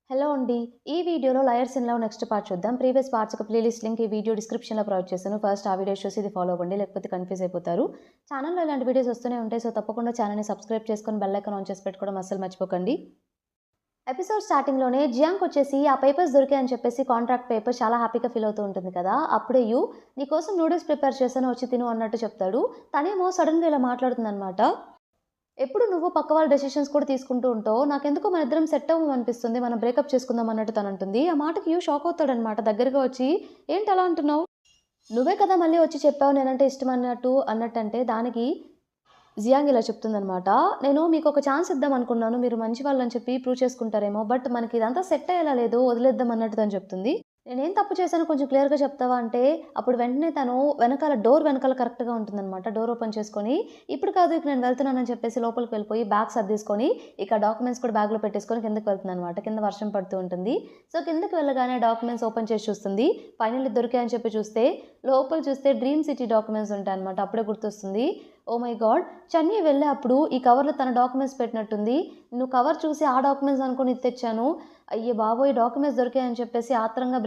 Hello అండి. ఈ వీడియోలో 'lawyers in love' next part చూద్దాం. ప్రీవియస్ పార్ట్స్ ఒక ప్లేలిస్ట్ లింక్ ఈ వీడియో డిస్క్రిప్షన్‌లో ప్రొవైడ్ చేశాను. ఫస్ట్ ఆ వీడియోస్ చూసి ఇది ఫాలో అవ్వండి. లేకపోతే కన్‌ఫ్యూజ్ అయిపోతారు. ఛానెల్‌లో ఇలాంటి వీడియోస్ వస్తూనే ఉంటాయి. సో, తప్పకుండా ఛానెల్‌ని సబ్స్క్రైబ్ చేసుకొని బెల్ ఐకాన్ ఆన్ చేసి పెట్టుకోవడం అస్సలు మర్చిపోకండి. ఎపిసోడ్ స్టార్టింగ్‌లోనే జియాంగ్‌కొచ్చేసి ఆ పేపర్స్ దొరికాయని చెప్పేసి కాంట్రాక్ట్ పేపర్స్ చాలా హ్యాపీగా ఫీల్ అవుతూ ఉంటుంది కదా! అప్పుడే నీకోసం నూడిల్స్ ప్రిపేర్ చేశాను వచ్చి తిను అన్నట్టు చెప్తాడు. తనేమో సడెన్‌గా ఇలా మాట్లాడుతుందనమాట. ఎప్పుడు నువ్వు పక్క వాళ్ళ డెసిషన్స్ కూడా తీసుకుంటూ ఉంటావు. నాకెందుకో మనిద్దరం సెట్ అవ్వం అనిపిస్తుంది. మనం బ్రేకప్ చేసుకుందాం అన్నట్టు తనంటుంది. ఆ మాటకి షాక్ అవుతాడనమాట. దగ్గరగా వచ్చి ఏంటి అలా అంటున్నావు? నువ్వే కదా మళ్ళీ వచ్చి చెప్పావు నేనంటే ఇష్టం అన్నట్టంటే దానికి జియాంగ్ ఇలా చెప్తుందనమాట. నేను మీకొక ఛాన్స్ ఇద్దాం అనుకున్నాను. మీరు మంచి వాళ్ళని చెప్పి ప్రూవ్ చేసుకుంటారేమో. బట్ మనకి ఇదంతా సెట్ అయ్యేలా లేదు. వదిలేద్దాం అన్నట్టు తను చెప్తుంది. నేనేం తప్పు చేశానో కొంచెం క్లియర్‌గా చెప్తావా అంటే, అప్పుడు వెంటనే తను డోర్ వెనకాల కరెక్ట్‌గా ఉంటుందనమాట. డోర్ ఓపెన్ చేసుకొని, ఇప్పుడు కాదు ఇక నేను వెళ్తున్నానని చెప్పేసి లోపలికి వెళ్ళిపోయి బ్యాగ్ సర్దేసుకొని, ఇక డాక్యుమెంట్స్ కూడా బ్యాగ్‌లో పెట్టేసుకొని కిందకి వెళ్తుందనమాట. కింద వర్షం పడుతూ ఉంటుంది. సో, కిందకి వెళ్ళగానే డాక్యుమెంట్స్ ఓపెన్ చేసి చూస్తుంది. ఫైనల్లీ దొరికాయని చెప్పి చూస్తే, లోపల చూస్తే డ్రీమ్ సిటీ డాక్యుమెంట్స్ ఉంటాయనమాట. అప్పుడే గుర్తొస్తుంది. Oh my God! చన్నీ వెళ్ళే అప్పుడు ఈ కవర్‌లో తన డాక్యుమెంట్స్ పెట్టినట్టుంది. నువ్వు కవర్ చూసి ఆ డాక్యుమెంట్స్ అనుకోని ఇది తెచ్చాను. అయ్య బాబోయ్! డాక్యుమెంట్స్ దొరికాయని చెప్పేసి ఆత్రంగా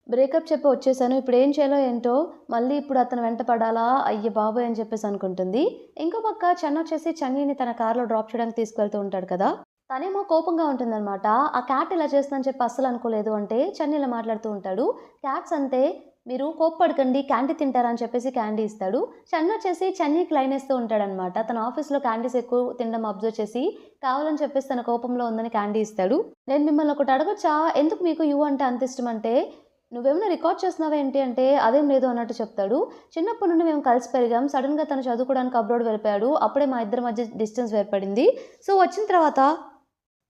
బ్రేకప్ చెప్పి వచ్చేసాను. ఇప్పుడేం చేయాలో ఏంటో, మళ్ళీ ఇప్పుడు అతను వెంట పడాలా? అయ్య బాబోయ్! అని చెప్పేసి అనుకుంటుంది. ఇంకో పక్క వచ్చేసి చన్నీని తన కార్‌లో డ్రాప్ చేయడానికి తీసుకెళ్తూ ఉంటాడు కదా! తనేమో కోపంగా ఉంటుందనమాట. ఆ క్యాట్ ఇలా చేస్తుందని చెప్పి అస్సలు అనుకోలేదు అంటే, చన్నీ ఇలా మాట్లాడుతూ ఉంటాడు. క్యాట్స్ అంతే మీరు కోప్పడకండి క్యాండీ తింటారా అని చెప్పేసి క్యాండీ ఇస్తాడు. వచ్చేసి చన్నీకి లైన్ ఏస్తూ ఉంటాడనమాట. తన ఆఫీస్‌లో క్యాండీస్ ఎక్కువ తినడం అబ్జర్వ్ చేసి, కావాలని చెప్పేసి తన కోపంలో ఉందని క్యాండీ ఇస్తాడు. నేను మిమ్మల్ని ఒకటి అడగొచ్చా? ఎందుకు మీకు అంటే అంత ఇష్టం అంటే, నువ్వేమైనా రికార్డ్ చేస్తున్నావా ఏంటి అంటే, అదేం లేదు అన్నట్టు చెప్తాడు. చిన్నప్పటి నుండి మేము కలిసి పెరిగాం. సడెన్‌గా తను చదువుకోవడానికి అబ్రాడ్ వెళ్ళిపోయాడు. అప్పుడే మా ఇద్దరి మధ్య డిస్టెన్స్ ఏర్పడింది. సో, వచ్చిన తర్వాత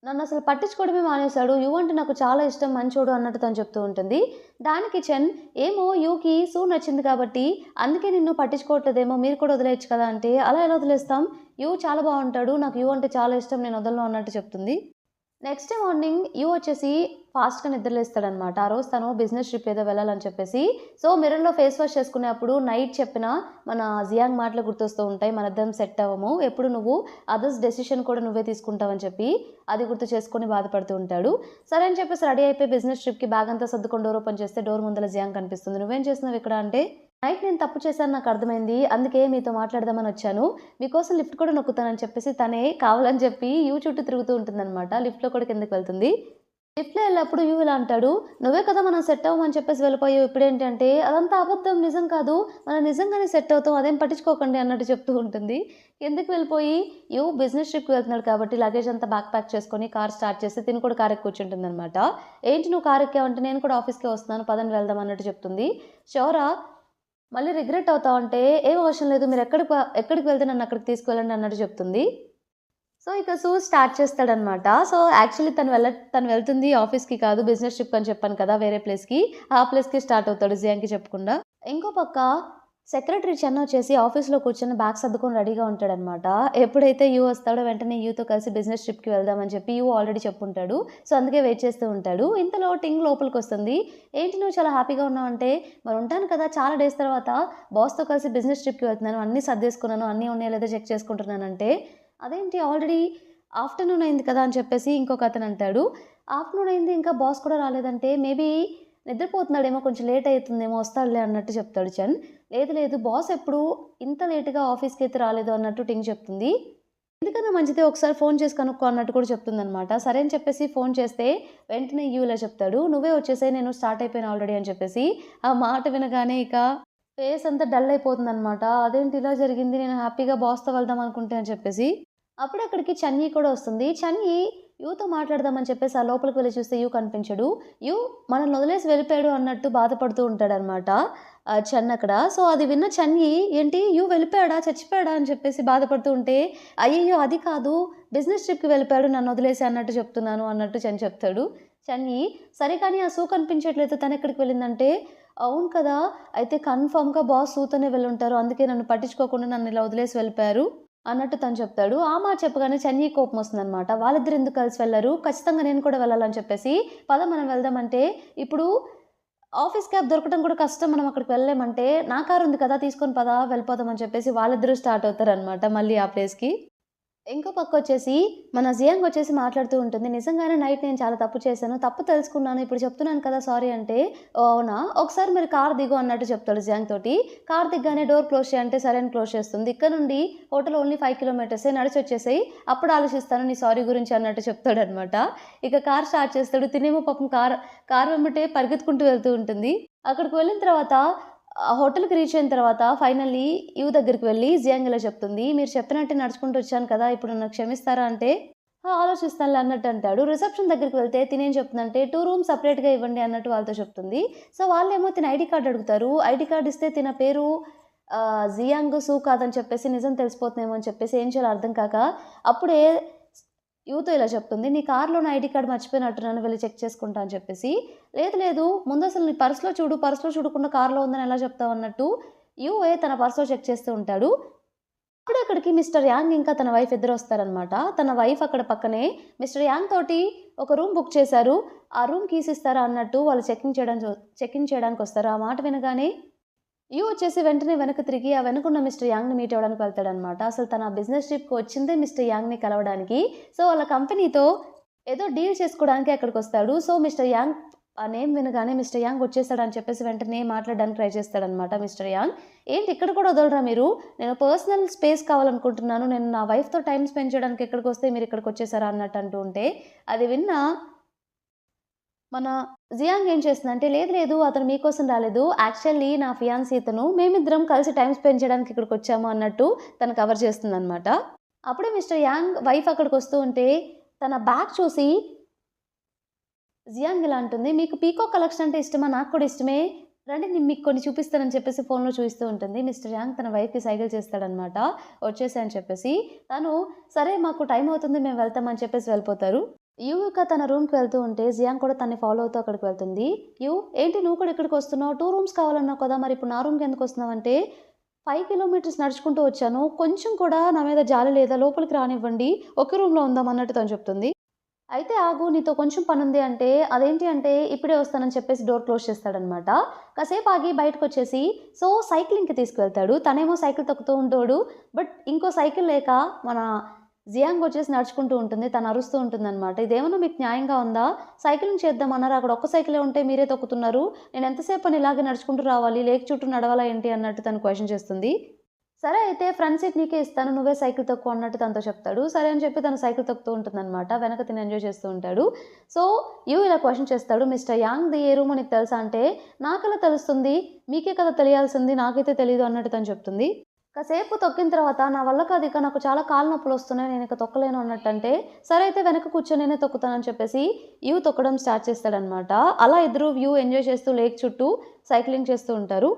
నన్నసలు పట్టించుకోవడమే మానేశాడు. అంటే నాకు చాలా ఇష్టం మంచోడు అన్నట్టు తను చెప్తూ ఉంటుంది. దానికి ఏమో నచ్చింది కాబట్టి అందుకే నిన్ను పట్టించుకోవట్లేదేమో మీరు కూడా వదిలేయొచ్చు కదా! అంటే అలా ఎలా వదిలేస్తాం? చాలా బావుంటాడు. నాకు అంటే చాలా ఇష్టం నేను వదలను అన్నట్టు చెప్తుంది. నెక్స్ట్ డే మార్నింగ్ వచ్చేసి ఫాస్ట్‌గా నిద్రలేస్తాడనమాట. ఆ రోజు తను బిజినెస్ ట్రిప్ ఏదో వెళ్ళాలని చెప్పేసి. సో, మిర్రర్‌లో ఫేస్ వాష్ చేసుకునేప్పుడు నైట్ చెప్పిన మన జియాంగ్ మాటలు గుర్తొస్తూ ఉంటాయి. మనిద్దరం సెట్ అవ్వము. ఎప్పుడు నువ్వు అదర్స్ డెసిషన్ కూడా నువ్వే తీసుకుంటావని చెప్పి అది గుర్తు చేసుకొని బాధపడుతూ ఉంటాడు. సరే అని చెప్పేసి రెడీ అయిపోయి బిజినెస్ ట్రిప్‌కి బ్యాగ్ అంతా సర్దుకొని డోర్ ఓపెన్ చేస్తే డోర్ ముందల జియాంగ్ కనిపిస్తుంది. "నువ్వేం చేస్తున్నావు ఇక్కడ?" అంటే, "నైట్ నేను తప్పు చేశాను నాకు అర్థమైంది. అందుకే మీతో మాట్లాడదామని వచ్చాను. మీకోసం లిఫ్ట్ కూడా నొక్కుతానని" చెప్పేసి తనే కావాలని చెప్పి చుట్టూ తిరుగుతూ ఉంటుందనమాట. లిఫ్ట్‌లో కూడా కిందకి వెళ్తుంది. లిఫ్ట్‌లో ఎళ్ళినప్పుడు ఇలా అంటాడు, "నువ్వే కదా మనం సెట్ అవ్వమని చెప్పేసి వెళ్ళిపోయావు. ఇప్పుడేంటంటే అదంతా అబద్ధం నిజం కాదు. మనం నిజంగానే సెట్ అవుతాం. అదేం పట్టించుకోకండి" అన్నట్టు చెప్తూ ఉంటుంది. కిందకి వెళ్ళిపోయి బిజినెస్ ట్రిప్‌కి వెళ్తున్నాడు కాబట్టి లగేజ్ అంతా బ్యాగ్ ప్యాక్ చేసుకొని కార్ స్టార్ట్ చేసి తిను కూడా కార్ ఎక్కి కూర్చుంటుందనమాట. "ఏంటి నువ్వు కార్ ఎక్కావంటే నేను కూడా ఆఫీస్‌కే వస్తున్నాను. పదండి వెళ్దాం" అన్నట్టు చెప్తుంది. "షూరా? మళ్ళీ రిగ్రెట్ అవుతావంటే" "ఏం అవసరం లేదు. మీరు ఎక్కడికి వెళ్తే నన్ను అక్కడికి తీసుకువెళ్ళండి" అన్నట్టు చెప్తుంది. సో, ఇక స్టార్ట్ చేస్తాడనమాట. సో, యాక్చువల్లీ తను వెళ్తుంది ఆఫీస్‌కి కాదు బిజినెస్ ట్రిప్ అని చెప్పాను కదా! వేరే ప్లేస్‌కి. ఆ ప్లేస్‌కి స్టార్ట్ అవుతాడు జియాంగ్‌కి చెప్పకుండా. ఇంకో పక్క సెక్రటరీ వచ్చేసి ఆఫీస్‌లో కూర్చొని బ్యాగ్ సర్దుకొని రెడీగా ఉంటాడనమాట. ఎప్పుడైతే వస్తాడో వెంటనే తో కలిసి బిజినెస్ ట్రిప్‌కి వెళ్దామని చెప్పి ఆల్రెడీ చెప్పుంటాడు. సో, అందుకే వెయిట్ చేస్తూ ఉంటాడు. ఇంతలో టింగ్ లోపలికొస్తుంది. "ఏంటి నువ్వు చాలా హ్యాపీగా ఉన్నావంటే" "మరి ఉంటాను కదా! చాలా డేస్ తర్వాత బాస్‌తో కలిసి బిజినెస్ ట్రిప్‌కి వెళ్తున్నాను. అన్నీ సర్దేసుకున్నాను. అన్నీ ఉన్నాయో లేదో చెక్ చేసుకుంటున్నానంటే" "అదేంటి ఆల్రెడీ ఆఫ్టర్‌నూన్ అయింది కదా!" అని చెప్పేసి ఇంకొకతను అంటాడు. "ఆఫ్టర్‌నూన్ అయింది ఇంకా బాస్ కూడా రాలేదంటే మేబీ నిద్రపోతున్నాడేమో కొంచెం లేట్ అయితుందేమో వస్తాడులే" అన్నట్టు చెప్తాడు "లేదు లేదు బాస్ ఎప్పుడు ఇంత లేట్‌గా ఆఫీస్‌కైతే రాలేదు" అన్నట్టు టింగ్ చెప్తుంది. "ఎందుకన్నా మంచిదే ఒకసారి ఫోన్ చేసి కనుక్కో" అన్నట్టు కూడా చెప్తుందనమాట. సరే అని చెప్పేసి ఫోన్ చేస్తే వెంటనే ఇలా చెప్తాడు. "నువ్వే వచ్చేసేయి నేను స్టార్ట్ అయిపోయాను ఆల్రెడీ" అని చెప్పేసి. ఆ మాట వినగానే ఇక ఫేస్ అంతా డల్ అయిపోతుందనమాట. "అదేంటి ఇలా జరిగింది నేను హ్యాపీగా బాస్‌తో వెళ్దాం అనుకుంటే" అని చెప్పేసి. అప్పుడే అక్కడికి చన్నీ కూడా వస్తుంది. చన్నీ యూతో మాట్లాడదామని చెప్పేసి ఆ లోపలికి వెళ్లి చూస్తే కనిపించడు. మనల్ని వదిలేసి వెళ్ళిపోయాడు అన్నట్టు బాధపడుతూ ఉంటాడనమాట. అక్కడ. సో, అది విన్న చన్నీ ఏంటి వెళ్ళిపోయాడా? చచ్చిపోయాడా? అని చెప్పేసి బాధపడుతూ ఉంటే, అయ్యయ్యో! అది కాదు బిజినెస్ ట్రిప్‌కి వెళ్ళిపోయాడు నన్ను వదిలేసి అన్నట్టు చెప్తున్నాను అన్నట్టు చెప్తాడు. చన్నీ సరే కానీ ఆ కనిపించట్లేదు తనెక్కడికి వెళ్ళిందంటే, అవును కదా! అయితే కన్ఫర్మ్‌గా బాస్ తోనే వెళ్ళుంటారు. అందుకే నన్ను పట్టించుకోకుండా నన్ను ఇలా వదిలేసి వెళ్ళిపోయారు. అన్నట్టు తను చెప్తాడు. ఆ మాట చెప్పగానే చన్నీ కోపమొస్తుందనమాట. వాళ్ళిద్దరు ఎందుకు కలిసి వెళ్లరు? ఖచ్చితంగా నేను కూడా వెళ్ళాలని చెప్పేసి, పద మనం వెళ్దాం అంటే, ఇప్పుడు ఆఫీస్ క్యాబ్ దొరకడం కూడా కష్టం. మనం అక్కడికి వెళ్ళలేమంటే, నా కారు ఉంది కదా! తీసుకొని పద వెళ్ళిపోదాం అని చెప్పేసి వాళ్ళిద్దరూ స్టార్ట్ అవుతారనమాట మళ్ళీ ఆ ప్లేస్‌కి. ఇంకో పక్కొచ్చేసి మన జియాంగ్ వచ్చేసి మాట్లాడుతూ ఉంటుంది. నిజంగానే నైట్ నేను చాలా తప్పు చేశాను. తప్పు తెలుసుకున్నాను. ఇప్పుడు చెప్తున్నాను కదా సారీ అంటే, "ఓహ్! అవునా? ఒకసారి మరి కార్ దిగు" అన్నట్టు చెప్తాడు జియాంగ్ తోటి. కార్ దిగ్గానే డోర్ క్లోజ్ చెయి అంటే సరే అని క్లోజ్ చేస్తుంది. ఇక్కడ నుండి హోటల్ ఓన్లీ 5 కిలోమీటర్సే నడిచొచ్చేసేయి. అప్పుడు ఆలోచిస్తాను నీ సారీ గురించి అన్నట్టు చెప్తాడనమాట. ఇక కార్ స్టార్ట్ చేస్తాడు. తినేమో పాపం కార్ వెంబటే పరిగెత్తుకుంటూ వెళ్తూ ఉంటుంది. అక్కడికి వెళ్ళిన తర్వాత హోటల్‌కి రీచ్ అయిన తర్వాత ఫైనల్లీ యూ దగ్గరికి వెళ్ళి జియాంగ్ ఇలా చెప్తుంది. "మీరు చెప్పినట్టే నడుచుకుంటూ వచ్చాను కదా! ఇప్పుడు నన్ను క్షమిస్తారా?" అంటే, "ఆ! ఆలోచిస్తానులే" అన్నట్టు అంటాడు. రిసెప్షన్ దగ్గరికి వెళ్తే తినేం చెప్తుందంటే, "2 రూమ్స్ సెపరేట్‌గా ఇవ్వండి" అన్నట్టు వాళ్ళతో చెప్తుంది. సో, వాళ్ళేమో తిన ఐడీ కార్డ్ అడుగుతారు. ఐడీ కార్డ్ ఇస్తే తిన పేరు జియాంగ్ సూ కాదని చెప్పేసి నిజం తెలిసిపోతుందేమో అని చెప్పేసి ఏం చేయాలో అర్థం కాక అప్పుడే యూతో ఇలా చెప్తుంది. "నీ కార్‌లో నా ఐడీ కార్డ్ మర్చిపోయినట్టున్నాను. వెళ్లి చెక్ చేసుకుంటా" అని చెప్పేసి. "లేదు లేదు ముందసలు నీ పర్స్‌లో చూడు. పర్స్‌లో చూడకుండా కార్‌లో ఉందని ఎలా చెప్తావు" అన్నట్టు యూఏ తన పర్స్‌లో చెక్ చేస్తూ ఉంటాడు. అప్పుడే అక్కడికి మిస్టర్ యాంగ్ ఇంకా తన వైఫ్ ఇద్దరొస్తారనమాట. తన వైఫ్ అక్కడ పక్కనే మిస్టర్ యాంగ్ తోటి ఒక రూమ్ బుక్ చేశారు. ఆ రూమ్ కీస్ ఇస్తారా అన్నట్టు వాళ్ళు చెక్ ఇన్ చేయడానికొస్తారు. ఆ మాట వినగానే యూ వచ్చేసి వెంటనే వెనక్కి తిరిగి ఆ వెనకున్న మిస్టర్ యాంగ్‌ని మీట్ అవ్వడానికి వెళ్తాడనమాట. అసలు తన బిజినెస్ ట్రిప్‌కి వచ్చిందే మిస్టర్ యాంగ్‌ని కలవడానికి. సో, వాళ్ళ కంపెనీతో ఏదో డీల్ చేసుకోవడానికి అక్కడికొస్తాడు. సో, మిస్టర్ యాంగ్ ఆ నేమ్ వినగానే మిస్టర్ యాంగ్ వచ్చేసాడని చెప్పేసి వెంటనే మాట్లాడడానికి ట్రై చేస్తాడనమాట మిస్టర్ యాంగ్. "ఏంటి ఇక్కడ కూడా వదలరా మీరు? నేను పర్సనల్ స్పేస్ కావాలనుకుంటున్నాను. నేను నా వైఫ్‌తో టైమ్ స్పెండ్ చేయడానికి ఇక్కడికొస్తే మీరు ఇక్కడికొచ్చేసారా" అన్నట్టు అంటూ ఉంటే, అది విన్న మన జియాంగ్ ఏం చేస్తుందంటే, "లేదు లేదు అతను మీకోసం రాలేదు. యాక్చువల్లీ నా ఫియాన్సీ ఇతను. మేమిద్దరం కలిసి టైమ్ స్పెండ్ చేయడానికి ఇక్కడికొచ్చాము" అన్నట్టు తను కవర్ చేస్తుందనమాట. అప్పుడే మిస్టర్ యాంగ్ వైఫ్ అక్కడికొస్తూ ఉంటే, తన బ్యాగ్ చూసి జియాంగ్ ఇలా అంటుంది, "మీకు పీకాక్ కలెక్షన్ అంటే ఇష్టమా? నాకు కూడా ఇష్టమే. రండి నేను మీకు కొన్ని చూపిస్తానని" చెప్పేసి ఫోన్‌లో చూపిస్తూ ఉంటుంది. మిస్టర్ యాంగ్ తన వైఫ్‌కి సైగలు చేస్తాడనమాట. వచ్చేసేయి అని చెప్పేసి. తను, "సరే మాకు టైం అవుతుంది మేము వెళ్తాం" అని చెప్పేసి వెళ్ళిపోతారు. యూ ఇక తన రూమ్‌కి వెళ్తూ ఉంటే జియాంగ్ కూడా తనని ఫాలో అవుతూ అక్కడికి వెళ్తుంది. "యూ ఏంటి నువ్వు కూడా ఇక్కడికొస్తున్నావు? 2 రూమ్స్ కావాలన్నావు కదా! మరి ఇప్పుడు నా రూమ్‌కి ఎందుకొస్తున్నావంటే, 5 కిలోమీటర్స్ నడుచుకుంటూ వచ్చాను. కొంచెం కూడా నా మీద జాలి లేదా? లోపలికి రానివ్వండి. ఒకే రూమ్‌లో ఉందాం" అన్నట్టు తను చెప్తుంది. "అయితే ఆగు నీతో కొంచెం పనుంది" అంటే, అదేంటి అంటే, "ఇప్పుడే వస్తానని" చెప్పేసి డోర్ క్లోజ్ చేస్తాడనమాట. కాసేపు ఆగి బయటకొచ్చేసి సో, సైక్లింగ్‌కి తీసుకువెళ్తాడు. తనేమో సైకిల్ తొక్కుతూ ఉంటాడు. బట్ ఇంకో సైకిల్ లేక మన జియాంగ్ వచ్చేసి నడుచుకుంటూ ఉంటుంది. తను అరుస్తూ ఉంటుందనమాట. "ఇదేమన్నా మీకు న్యాయంగా ఉందా? సైక్లింగ్ చేద్దామన్నారు. అక్కడ ఒక్క సైకిలే ఉంటే మీరే తొక్కుతున్నారు. నేను ఎంతసేపని ఇలాగే నడుచుకుంటూ రావాలి? లేక్ చుట్టూ నడవాలా ఏంటి?" అన్నట్టు తను క్వెషన్ చేస్తుంది. "సరే అయితే ఫ్రంట్ సీట్ నీకే ఇస్తాను. నువ్వే సైకిల్ తొక్కు" అన్నట్టు తనతో చెప్తాడు. సరే అని చెప్పి తను సైకిల్ తొక్కుతూ ఉంటుందనమాట. వెనక తిను ఎంజాయ్ చేస్తూ ఉంటాడు. సో, యూ ఇలా క్వెషన్ చేస్తాడు. "మిస్టర్ యాంగ్‌ది ఏ రూమో నీకు తెలుసా?" అంటే, "నాకెలా తెలుస్తుంది? మీకే కదా తెలియాల్సింది. నాకైతే తెలీదు" అన్నట్టు తను చెప్తుంది. కాసేపు తొక్కిన తర్వాత, "నా వల్ల కాదు ఇక నాకు చాలా కాళ్ళు నొప్పులొస్తున్నాయి. నేనిక తొక్కలేను" అన్నట్టంటే, "సరే అయితే వెనక కూర్చో నేనే తొక్కుతానని" చెప్పేసి యూ తొక్కడం స్టార్ట్ చేస్తాడనమాట. అలా ఇద్దరు వ్యూ ఎంజాయ్ చేస్తూ లేక్ చుట్టూ సైక్లింగ్ చేస్తూ ఉంటారు.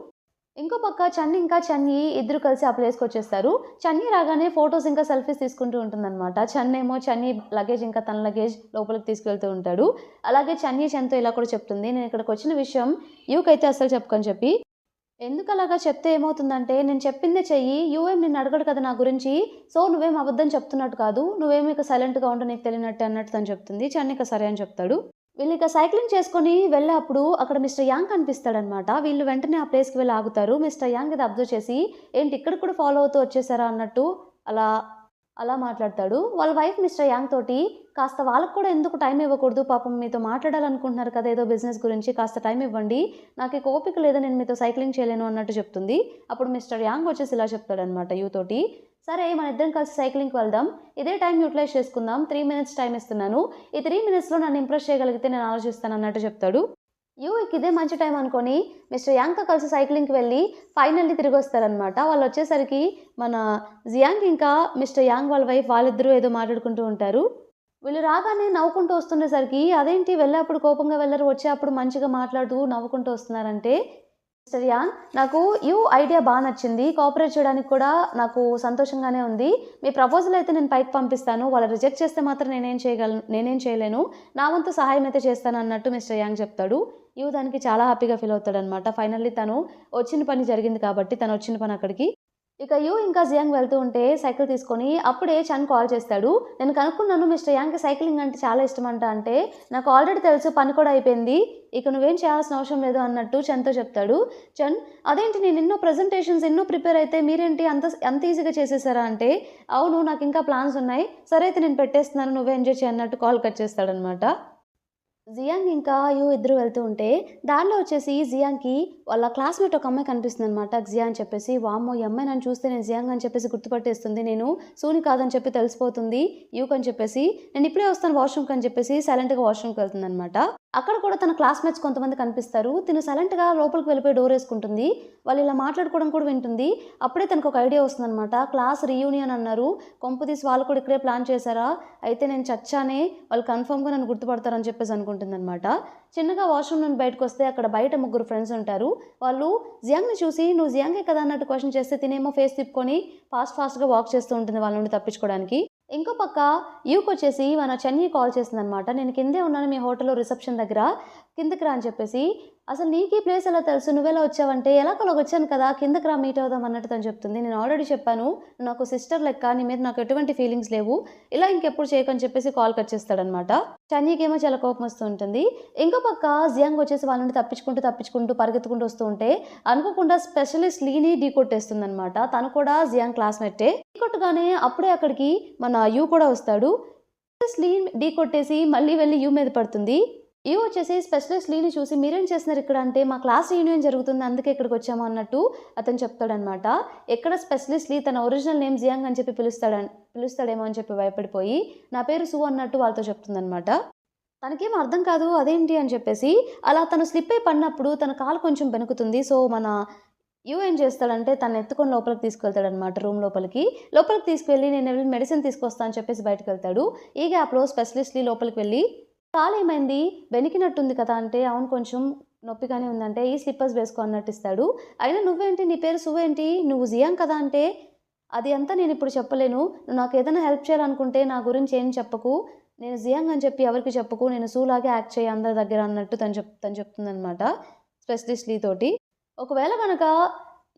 ఇంకో పక్క చన్నీ ఇంకా చన్నీ ఇద్దరు కలిసి ఆ ప్లేస్‌కొచ్చేస్తారు. చన్నీ రాగానే ఫోటోస్ ఇంకా సెల్ఫీస్ తీసుకుంటూ ఉంటుందనమాట. చన్నేమో చన్నీ లగేజ్ ఇంకా తన లగేజ్ లోపలికి తీసుకెళ్తూ ఉంటాడు. అలాగే చన్నీ చన్‌తో ఇలా కూడా చెప్తుంది, "నేను ఇక్కడికొచ్చిన విషయం యూకైతే అస్సలు చెప్పకని" చెప్పి. ఎందుకలాగా చెప్తే ఏమవుతుందంటే, నేను చెప్పిందే చెయ్యి. యూఏం నిన్ను అడగడు కదా నా గురించి. సో, నువ్వేం అబద్ధం చెప్తున్నట్టు కాదు. నువ్వేమో ఇక సైలెంట్‌గా ఉండు నీకు తెలియనట్టే అన్నట్టు తను చెప్తుంది. చన్నిక సరే అని చెప్తాడు. వీళ్ళిక సైక్లింగ్ చేసుకొని వెళ్ళేప్పుడు అక్కడ మిస్టర్ యాంగ్ కనిపిస్తాడనమాట. వీళ్ళు వెంటనే ఆ ప్లేస్‌కి వెళ్ళి ఆగుతారు. మిస్టర్ యాంగ్ ఇది అబ్జర్వ్ చేసి, "ఏంటి ఇక్కడికి కూడా ఫాలో అవుతూ వచ్చేసారా?" అన్నట్టు అలా అలా మాట్లాడతాడు. వాళ్ళ వైఫ్ మిస్టర్ యాంగ్ తోటి, "కాస్త వాళ్ళకి కూడా ఎందుకు టైం ఇవ్వకూడదు? పాపం మీతో మాట్లాడాలనుకుంటున్నారు కదా! ఏదో బిజినెస్ గురించి. కాస్త టైం ఇవ్వండి. నాకిక ఓపిక లేదు. నేను మీతో సైక్లింగ్ చేయలేను" అన్నట్టు చెప్తుంది. అప్పుడు మిస్టర్ యాంగ్ వచ్చేసి ఇలా చెప్తాడనమాట యూ తోటి, "సరే మనిద్దరం కలిసి సైక్లింగ్‌కి వెళ్దాం. ఇదే టైం యుటిలైజ్ చేసుకుందాం. 3 మినిట్స్ టైమ్ ఇస్తున్నాను. ఈ 3 మినిట్స్‌లో నన్ను ఇంప్రెస్ చేయగలిగితే నేను ఆలోచిస్తాను" అన్నట్టు చెప్తాడు. యూకి ఇదే మంచి టైం అనుకోని మిస్టర్ యాంగ్‌తో కలిసి సైక్లింగ్‌కి వెళ్ళి ఫైనల్లీ తిరిగొస్తారనమాట. వాళ్ళొచ్చేసరికి మన జియాంగ్ ఇంకా మిస్టర్ యాంగ్ వాళ్ళ వైఫ్ వాళ్ళిద్దరూ ఏదో మాట్లాడుకుంటూ ఉంటారు. వీళ్ళు రాగానే నవ్వుకుంటూ వస్తుండేసరికి, "అదేంటి వెళ్ళేప్పుడు కోపంగా వెళ్లరు, వచ్చేప్పుడు మంచిగా మాట్లాడుతూ నవ్వుకుంటూ వస్తున్నారంటే", మిస్టర్ యాంగ్, "నాకు యూ ఐడియా బా నచ్చింది. కోఆపరేట్ చేయడానికి కూడా నాకు సంతోషంగానే ఉంది. మీ ప్రపోజల్ అయితే నేను పైకి పంపిస్తాను. వాళ్ళు రిజెక్ట్ చేస్తే మాత్రం నేనేం చేయలేను. నా వంతు సహాయం అయితే చేస్తాను" అన్నట్టు మిస్టర్ యాంగ్ చెప్తాడు. యూ దానికి చాలా హ్యాపీగా ఫీల్ అవుతాడనమాట. ఫైనల్లీ తను వచ్చిన పని జరిగింది కాబట్టి తను వచ్చిన పని అక్కడికి ఇక యూ ఇంకా జియాంగ్ వెళ్తూ ఉంటే సైకిల్ తీసుకొని అప్పుడే చన్ కాల్ చేస్తాడు. నేను కనుక్కున్నాను మిస్టర్ యాంగ్‌కి సైక్లింగ్ అంటే చాలా ఇష్టమంట అంటే, నాకు ఆల్రెడీ తెలుసు పని కూడా అయిపోయింది. ఇక నువ్వేం చేయాల్సిన అవసరం లేదు అన్నట్టు చన్‌తో చెప్తాడు. చన్ అదేంటి నేను ఎన్నో ప్రెజెంటేషన్స్ ఎన్నో ప్రిపేర్ అయితే మీరేంటి అంత ఈజీగా చేసేసారా అంటే, అవును నాకింకా ప్లాన్స్ ఉన్నాయి. సరే అయితే నేను పెట్టేస్తున్నాను నువ్వే ఎంజాయ్ చెయి అన్నట్టు కాల్ కట్ చేస్తాడనమాట. జియాంగ్ ఇంకా యూ ఇద్దరు వెళ్తూ ఉంటే దారిలో వచ్చేసి జియాంగ్‌కి వాళ్ళ క్లాస్‌మేట్ ఒక అమ్మాయి కనిపిస్తుందనమాట. జియా అని చెప్పేసి. వామ్మో! ఈ అమ్మాయి నన్ను చూస్తే నేను జియాంగ్ అని చెప్పేసి గుర్తుపట్టేస్తుంది. నేను సూని కాదని చెప్పి తెలిసిపోతుంది యూక్ అని చెప్పేసి. నేను ఇప్పుడే వస్తాను వాష్‌రూమ్‌కి అని చెప్పేసి సైలెంట్‌గా వాష్‌రూమ్‌కి వెళ్తుందనమాట. అక్కడ కూడా తన క్లాస్‌మేట్స్ కొంతమంది కనిపిస్తారు. తిను సైలెంట్‌గా లోపలికి వెళ్ళిపోయి డోర్ ఏసుకుంటుంది. వాళ్ళు ఇలా మాట్లాడుకోవడం కూడా వింటుంది. అప్పుడే తనకు ఒక ఐడియా వస్తుందనమాట. క్లాస్ రీయూనియన్ అన్నారు. కొంపదీసి వాళ్ళు కూడా ఇక్కడే ప్లాన్ చేశారా? అయితే నేను చచ్చానే వాళ్ళు కన్ఫర్మ్‌గా నన్ను గుర్తుపడతారని చెప్పేసి అనుకుంటుందనమాట. చిన్నగా వాష్‌రూమ్ నుండి బయటకొస్తే అక్కడ బయట ముగ్గురు ఫ్రెండ్స్ ఉంటారు. వాళ్ళు జియాంగ్‌ని చూసి "నువ్వు జియాంగే కదా" అన్నట్టు క్వెషన్ చేస్తే తినేమో ఫేస్ తిప్పుకొని ఫాస్ట్‌గా వాక్ చేస్తూ ఉంటుంది వాళ్ళ నుండి తప్పించుకోవడానికి. ఇంకో పక్క యూకొచ్చేసి మన చెన్‌యి కాల్ చేసిందనమాట. "నేను కిందే ఉన్నాను మీ హోటల్‌లో రిసెప్షన్ దగ్గర. కిందకి రా" అని చెప్పేసి. "అసలు నీకు ఈ ప్లేస్ ఎలా తెలుసు? నువ్వెలా వచ్చావంటే" "ఎలాగోలాగ వచ్చాను కదా! కిందకి రా మీట్ అవుదాం" అన్నట్టు తను చెప్తుంది. "నేను ఆల్రెడీ చెప్పాను. నువ్వు నాకు సిస్టర్ లెక్క. నీ మీద నాకు ఎటువంటి ఫీలింగ్స్ లేవు. ఇలా ఇంకెప్పుడు చేయకు" అని చెప్పేసి కాల్ కట్ చేస్తాడనమాట. చెన్‌యికేమో చాలా కోపం వస్తూ ఉంటుంది. ఇంకో పక్క జియాంగ్ వచ్చేసి వాళ్ళ నుండి తప్పించుకుంటూ పరిగెత్తుకుంటూ వస్తూ ఉంటే అనుకోకుండా స్పెషలిస్ట్ లీని ఢీకొట్టేస్తుందనమాట. తను కూడా జియాంగ్ క్లాస్‌మేటే. ఢీకొట్టగానే అప్పుడే అక్కడికి మన యూ కూడా వస్తాడు. స్పెషలిస్ట్ లీని ఢీకొట్టేసి మళ్ళీ వెళ్లి యూ మీద పడుతుంది. యూ వచ్చేసి స్పెషలిస్ట్ లీని చూసి మీరేం చేస్తున్నారు ఇక్కడ అంటే మా క్లాస్ రీయూనియన్ జరుగుతుంది అందుకే ఇక్కడికి వచ్చాము అన్నట్టు అతను చెప్తాడనమాట. ఎక్కడ స్పెషలిస్ట్ లీ తన ఒరిజినల్ నేమ్ జియాంగ్ అని చెప్పి పిలుస్తాడేమో అని చెప్పి భయపడిపోయి నా పేరు సు అన్నట్టు వాళ్ళతో చెప్తుందనమాట. తనకేం అర్థం కాదు అదేంటి అని చెప్పేసి. అలా తను స్లిప్ అయి పడినప్పుడు తన కాలు కొంచెం బెణుకుతుంది. సో మన యూ ఏం చేస్తాడంటే తనని ఎత్తుకొని లోపలికి తీసుకెళ్తాడనమాట రూమ్ లోపలికి. లోపలికి తీసుకువెళ్ళి నేను వెళ్ళి మెడిసిన్ తీసుకొస్తా అని చెప్పేసి బయటకెళ్తాడు. ఈ గ్యాప్‌లో స్పెషలిస్ట్ లీ లోపలికి వెళ్ళి కాలేమైంది? బెణికినట్టుంది కదా! అంటే అవును కొంచెం నొప్పిగానే ఉందంటే ఈ స్లిప్పర్స్ వేసుకో అన్నట్టు ఇస్తాడు. అయినా నువ్వేంటి నీ పేరు సు ఏంటి? నువ్వు జియాంగ్ కదా! అంటే అది అంతా నేనిప్పుడు చెప్పలేను. నువ్వు నాకేదైనా హెల్ప్ చేయాలనుకుంటే నా గురించి ఏం చెప్పకు. నేను జియాంగ్ అని చెప్పి ఎవరికీ చెప్పకు. నేను సూ లాగే యాక్ట్ చెయ్యి అందరి దగ్గర అన్నట్టు తను చెప్తుందనమాట స్పెషలిస్ట్ లీ తోటి. ఒకవేళ గనక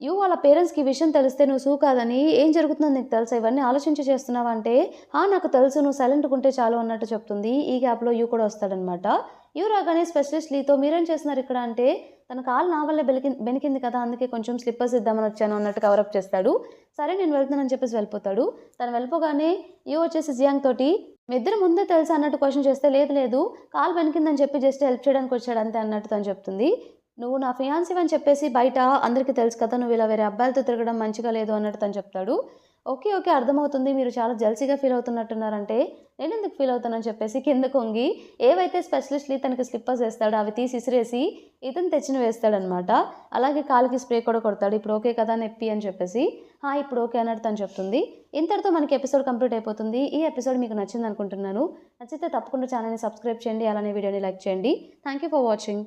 యూ వాళ్ళ పేరెంట్స్‌కి ఈ విషయం తెలిస్తే నువ్వు సూ కాదని ఏం జరుగుతుందో నీకు తెలుసా? ఇవన్నీ ఆలోచించి చేస్తున్నావా? అంటే నాకు తెలుసు నువ్వు సైలెంట్‌గా ఉంటే చాలు అన్నట్టు చెప్తుంది. ఈ గ్యాప్‌లో యూ కూడా వస్తాడనమాట. యూ రాగానే స్పెషలిస్ట్ లీతో మీరేం చేస్తున్నారు ఇక్కడ అంటే తన కాలు నా వల్లే బెణికింది కదా! అందుకే కొంచెం స్లిప్పర్స్ ఇద్దామని వచ్చాను అన్నట్టు కవరప్ చేస్తాడు. సరే నేను వెళ్తున్నానని చెప్పేసి వెళ్ళిపోతాడు. తను వెళ్ళిపోగానే యూ వచ్చేసి జియాంగ్ తోటి మీ ఇద్దరు ముందే తెలుసా అన్నట్టు క్వెషన్ చేస్తే లేదు కాలు బెణికిందని చెప్పి జస్ట్ హెల్ప్ చేయడానికి వచ్చాడు అంతే అన్నట్టు తను చెప్తుంది. నువ్వు నా ఫియాన్సీవి అని చెప్పేసి బయట అందరికీ తెలుసు కదా! నువ్వు ఇలా వేరే అబ్బాయిలతో తిరగడం మంచిగా లేదు అన్నట్టు తను చెప్తాడు. ఓకే. అర్థమవుతుంది. మీరు చాలా జెలసీగా ఫీల్ అవుతున్నట్టున్నారంటే, నేనెందుకు ఫీల్ అవుతానని చెప్పేసి కిందకొంగి ఏవైతే స్పెషలిస్ట్ లీ తనకి స్లిప్పర్స్ ఏస్తాడో అవి తీసి ఇసిరేసి ఇతను తెచ్చినవి వేస్తాడనమాట. అలాగే కాలికి స్ప్రే కూడా కొడతాడు. ఇప్పుడు ఓకే కదా నొప్పి అని చెప్పేసి. ఇప్పుడు ఓకే అన్నట్టు తను చెప్తుంది. ఇంతటితో మనకి ఎపిసోడ్ కంప్లీట్ అయిపోతుంది. ఈ ఎపిసోడ్ మీకు నచ్చిందనుకుంటున్నాను. నచ్చితే తప్పకుండా ఛానల్‌ని సబ్స్క్రైబ్ చేయండి. అలానే వీడియోని లైక్ చేయండి. Thank you for watching.